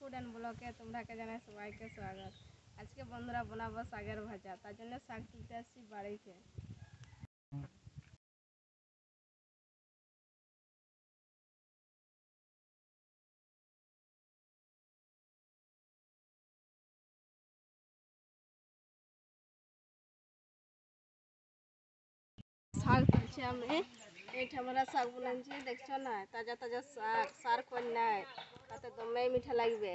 Food and ব্লগে তোমরাকে জানাই সবাইকে স্বাগত। আজকে বন্ধুরা বানাবো শাকের ভাজা, তার জন্য শাক তুলতে আসছি বাড়িতে। শাক তুলছি আমি, এইটা আমরা শাক বুনছি, দেখছো না তাজা তাজা শাক, সার কোন নাই, তাতে দমে মিঠা লাগবে।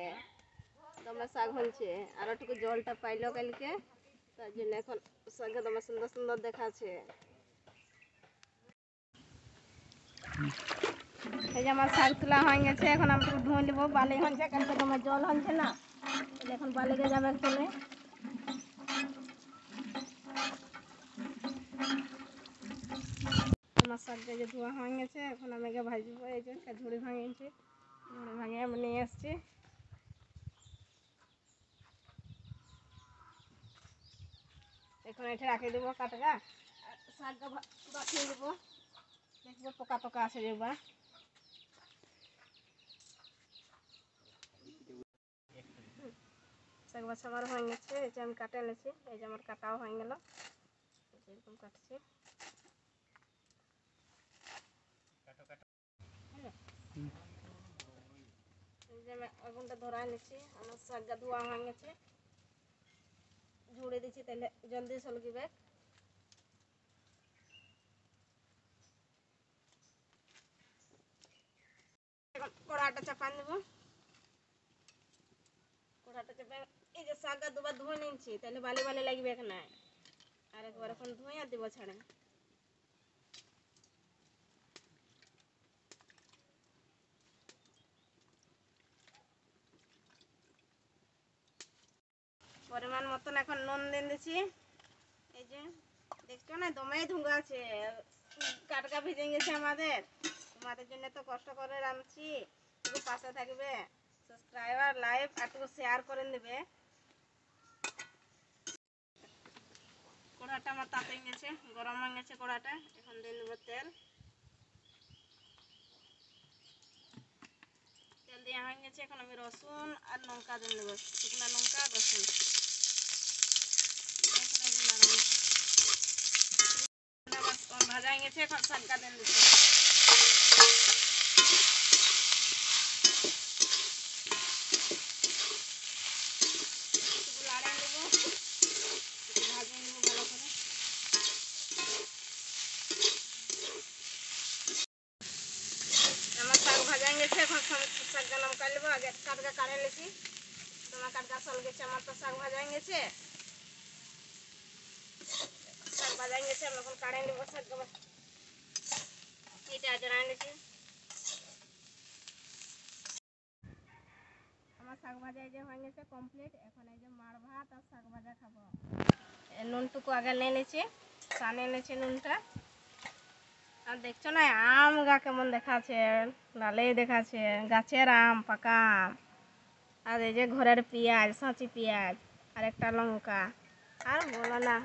দমে শাক হচ্ছে, আর একটু জলটা পাইলো কালকে, তার জন্য এখন শাকে দমে সুন্দর সুন্দর দেখাচ্ছে। এই যে আমার শাক তোলা হয়ে গেছে, এখন আমি একটু ধুয়ে নেবো। বালি হচ্ছে, কালকে তোমার জল হচ্ছে না, এখন বালিকে যাবে চলে। আমার শাকটা যে ধোয়া হয়ে গেছে, এখন আমি আগে ভাজবো। এই যে ঝুড়ি ভাঙিয়েছি, ঝুড়ি ভাঙিয়ে আমি নিয়ে এসছি। এখন এটা রাখে দেবো কাটকা, শাকটা বাছিয়ে দেবো, দেখবো পোকা টোকা আছে যেবা। শাক বাছা আমার হয়ে গেছে, এই যে আমি কাটে এনেছি, এই যে আমার কাটাও হয়ে গেল, এরকম কাটছি। এই যে আমি আগুনটা ধরা এনেছি, আমার শাকটা ধোয়া হয়ে গেছে, ঝুড়ে দিচ্ছি, তাহলে জলদি সলগিবে। এখন কড়াটা চাপা নেবো, কড়াটা চাপা। এই যে শাকটা দুবার ধুয়ে নিচ্ছি, তাহলে বালি বালি লাগবে এখানে, আর একবার এখন ধুয়ে আর দিব ছাড়ে। পরিমাণ মতন এখন নুন দিয়ে দিচ্ছি। এই যে দেখছো না দমেই ধুঙ্গা আছে, কাটকা ভিজে গেছে আমাদের। তোমাদের জন্য তো কষ্ট করে রাঁধছি, একটু পাশে থাকবে, সাবস্ক্রাইবার লাইক আর একটু শেয়ার করে দেবে। কড়াটা আমার তাতে গেছে, গরম হয়ে গেছে কড়াটা, এখন দিয়ে নেবো তেল। তেল দেওয়া হয়ে গেছে, এখন আমি রসুন আর লঙ্কা দিয়ে নেবো, শুকনো লঙ্কা রসুন। ভাজা হয়ে গেছে, এখন শাকটা দিয়ে দিচ্ছি। লাড়িয়ে নেবো, ভাজিয়ে নেবো ভালো করে। আমার শাক ভাজা গেছে, এখন শাকটা লঙ্কা নেবো। আগে কাটকা কাড়ে নিয়েছি, তোমার কাটকা সল গেছে, আমার তো শাক ভাজা গেছে, শাক ভাজা গেছে। আমি এখন কাড়ে নেবো শাকটা, এইটা জড়াই নিয়েছি। আমার শাক ভাজা এই যে হয়ে গেছে কমপ্লিট। এখন এই যে মার ভাত আর শাক ভাজা খাবো। নুনটুকু আগে নিয়ে নিয়েছি, সানে নিয়েছি নুনটা। আর দেখছো না আম গা কেমন দেখাচ্ছে, লালেই দেখাচ্ছে, গাছের আম, পাকা আম। আর এই যে ঘরের পেঁয়াজ, সাঁচি পেঁয়াজ, আর একটা লঙ্কা, আর বলো না।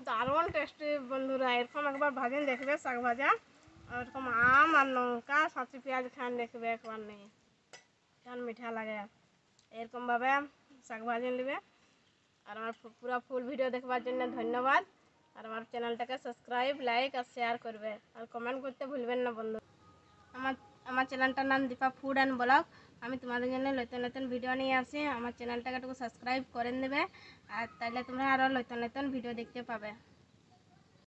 দারুণ টেস্টি বন্ধুরা, এরকম একবার ভাজেন দেখবে শাক ভাজা, এরকম আম আর লঙ্কা সাঁচি পেঁয়াজ খান দেখবে একবার নেই, কেমন মিঠা লাগে। এরকমভাবে শাক ভাজি নেবে। আর আমার পুরো ফুল ভিডিও দেখবার জন্য ধন্যবাদ। আর আমার চ্যানেলটাকে সাবস্ক্রাইব, লাইক আর শেয়ার করবে, আর কমেন্ট করতে ভুলবেন না বন্ধু। আমার আমার চ্যানেলটার নাম দীপা ফুড অ্যান্ড ব্লগ। আমি তোমাদের জন্য নতুন নতুন ভিডিও নিয়ে আসি, আমার চ্যানেলটাকে একটু সাবস্ক্রাইব করে নেবে, আর তাহলে তোমরা আরও নতুন নতুন ভিডিও দেখতে পাবে।